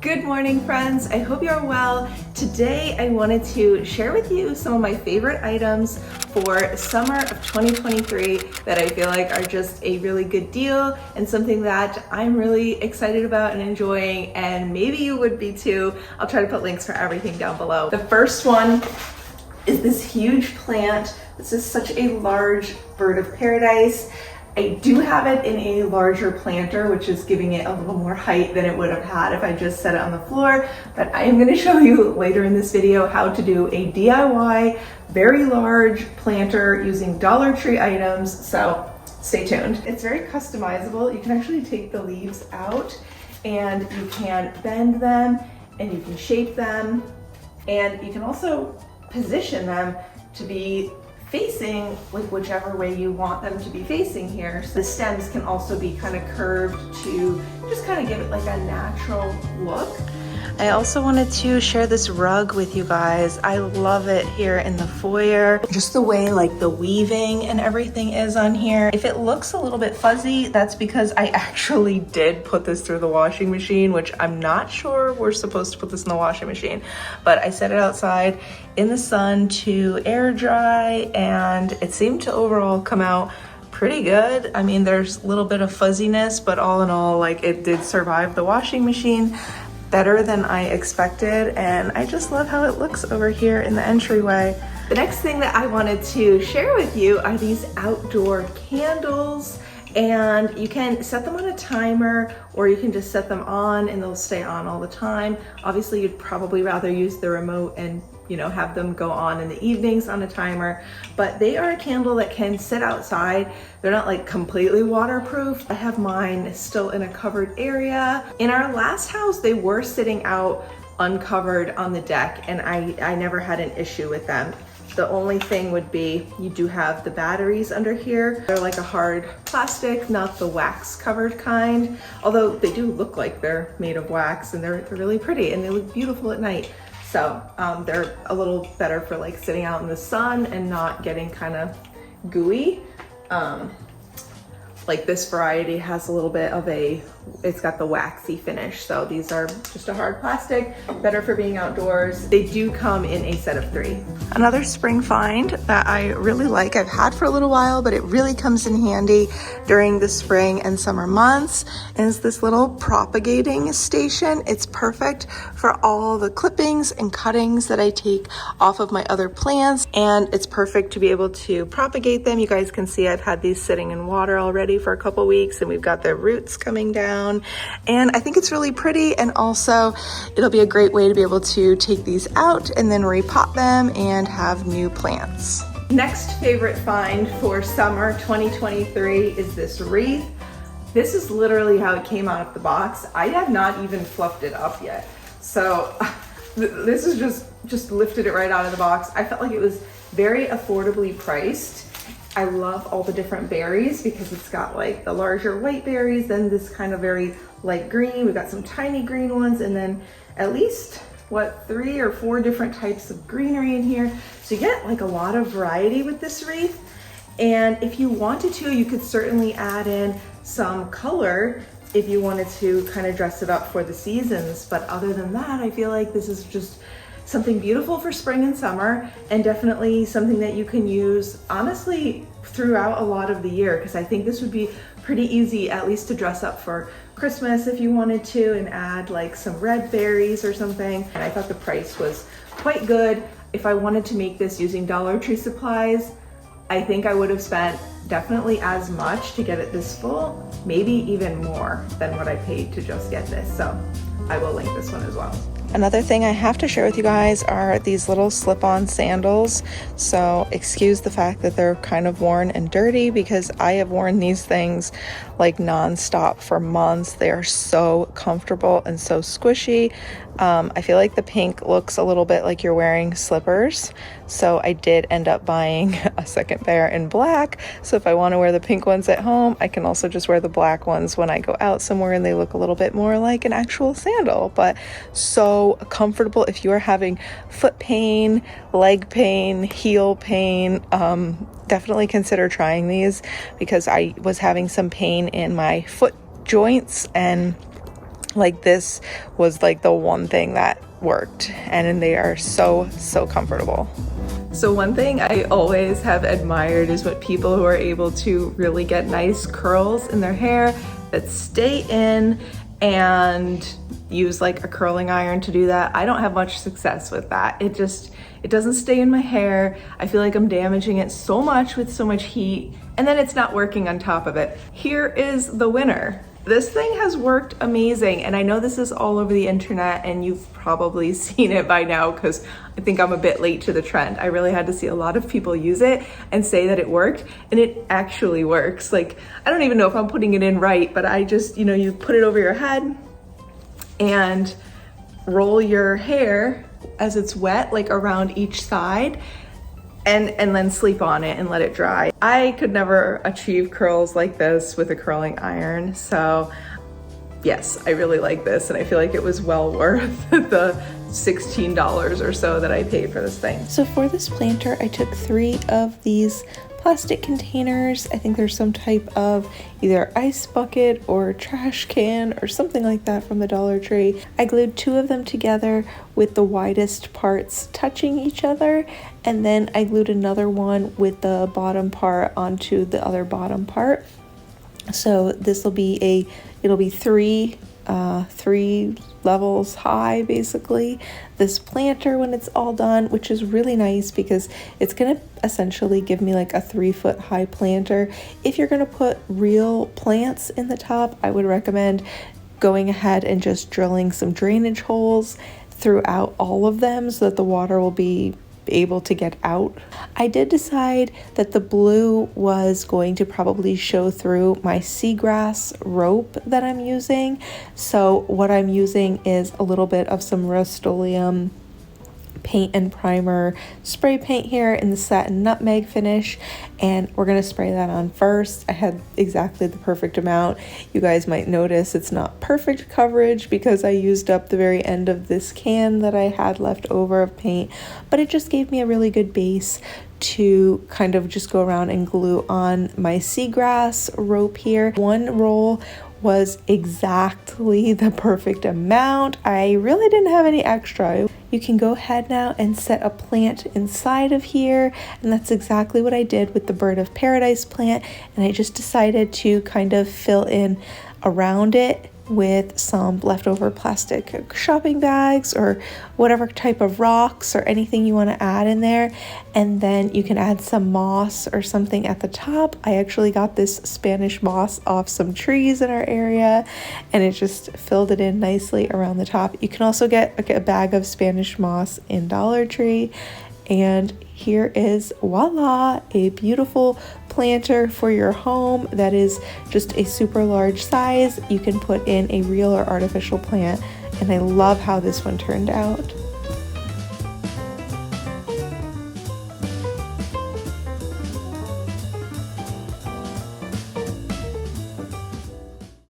Good morning, friends. I hope you're well. Today I wanted to share with you some of my favorite items for summer of 2023 that I feel like are just a really good deal and something that I'm really excited about and enjoying, and maybe you would be too. I'll try to put links for everything down below. The first one is this huge plant. This is such a large bird of paradise. I do have it in a larger planter, which is giving it a little more height than it would have had if I just set it on the floor. But I am going to show you later in this video how to do a DIY very large planter using Dollar Tree items. So stay tuned. It's very customizable. You can actually take the leaves out and you can bend them and you can shape them, and you can also position them to be facing like whichever way you want them to be facing here. So the stems can also be kind of curved to just kind of give it like a natural look. I also wanted to share this rug with you guys. I love it here in the foyer. Just the way like the weaving and everything is on here. If it looks a little bit fuzzy, that's because I actually did put this through the washing machine, which I'm not sure we're supposed to put this in the washing machine, but I set it outside in the sun to air dry and it seemed to overall come out pretty good. I mean, there's a little bit of fuzziness, but all in all, like it did survive the washing machine better than I expected, and I just love how it looks over here in the entryway. The next thing that I wanted to share with you are these outdoor candles, and you can set them on a timer or you can just set them on and they'll stay on all the time. Obviously, you'd probably rather use the remote and have them go on in the evenings on a timer, but they are a candle that can sit outside. They're not like completely waterproof. I have mine still in a covered area. In our last house, they were sitting out uncovered on the deck, and I never had an issue with them. The only thing would be you do have the batteries under here. They're like a hard plastic, not the wax covered kind, although they do look like they're made of wax, and they're really pretty and they look beautiful at night. So they're a little better for like sitting out in the sun and not getting kind of gooey. Like this variety has a little bit of it's got the waxy finish. So these are just a hard plastic, better for being outdoors. They do come in a set of 3. Another spring find that I really like, I've had for a little while, but it really comes in handy during the spring and summer months, is this little propagating station. It's perfect for all the clippings and cuttings that I take off of my other plants, and it's perfect to be able to propagate them. You guys can see I've had these sitting in water already for a couple weeks, and we've got their roots coming down, and I think it's really pretty, and also it'll be a great way to be able to take these out and then repot them and have new plants. Next favorite find for summer 2023 is this wreath. This is literally how it came out of the box. I have not even fluffed it up yet, so this is just lifted it right out of the box. I felt like it was very affordably priced. I love all the different berries because it's got like the larger white berries, then this kind of very light green. We've got some tiny green ones, and then at least 3 or 4 different types of greenery in here. So you get like a lot of variety with this wreath. And if you wanted to, you could certainly add in some color if you wanted to kind of dress it up for the seasons. But other than that, I feel like this is just something beautiful for spring and summer, and definitely something that you can use honestly throughout a lot of the year, because I think this would be pretty easy at least to dress up for Christmas if you wanted to, and add like some red berries or something. And I thought the price was quite good. If I wanted to make this using Dollar Tree supplies, I think I would have spent definitely as much to get it this full, maybe even more than what I paid to just get this. So I will link this one as well. Another thing I have to share with you guys are these little slip-on sandals. So excuse the fact that they're kind of worn and dirty, because I have worn these things like non-stop for months. They are so comfortable and so squishy. I feel like the pink looks a little bit like you're wearing slippers, so I did end up buying a second pair in black. So if I want to wear the pink ones at home, I can also just wear the black ones when I go out somewhere, and they look a little bit more like an actual sandal. But so comfortable if you are having foot pain, leg pain, heel pain. Definitely consider trying these, because I was having some pain in my foot joints, and Like this was like the one thing that worked, and they are so comfortable. So one thing I always have admired is what people who are able to really get nice curls in their hair that stay in, and use like a curling iron to do that. I don't have much success with that. It doesn't stay in my hair. I feel like I'm damaging it so much with so much heat, and then it's not working on top of it. Here is the winner. This thing has worked amazing, and I know this is all over the internet and you've probably seen it by now because I think I'm a bit late to the trend. I really had to see a lot of people use it and say that it worked, and it actually works. Like, I don't even know if I'm putting it in right, but I just, you put it over your head and roll your hair as it's wet, like around each side, and then sleep on it and let it dry. I could never achieve curls like this with a curling iron, so yes, I really like this, and I feel like it was well worth the $16 or so that I paid for this thing. So for this planter, I took 3 of these plastic containers. I think there's some type of either ice bucket or trash can or something like that from the Dollar Tree. I glued 2 of them together with the widest parts touching each other, and then I glued another one with the bottom part onto the other bottom part. So this will be it'll be 3 levels high, basically, this planter when it's all done, which is really nice because it's gonna essentially give me like a 3-foot high planter. If you're gonna put real plants in the top, I would recommend going ahead and just drilling some drainage holes throughout all of them so that the water will be able to get out. I did decide that the blue was going to probably show through my seagrass rope that I'm using. So what I'm using is a little bit of some Rust-Oleum paint and primer spray paint here in the satin nutmeg finish, and we're going to spray that on first. I had exactly the perfect amount. You guys might notice it's not perfect coverage because I used up the very end of this can that I had left over of paint, but it just gave me a really good base to kind of just go around and glue on my seagrass rope here. One roll was exactly the perfect amount. I really didn't have any extra. You can go ahead now and set a plant inside of here, and that's exactly what I did with the Bird of Paradise plant, and I just decided to kind of fill in around it with some leftover plastic shopping bags or whatever type of rocks or anything you want to add in there, and then you can add some moss or something at the top. I actually got this Spanish moss off some trees in our area, and it just filled it in nicely around the top. You can also get a bag of Spanish moss in Dollar Tree, and here is, voila, a beautiful planter for your home that is just a super large size. You can put in a real or artificial plant, and I love how this one turned out.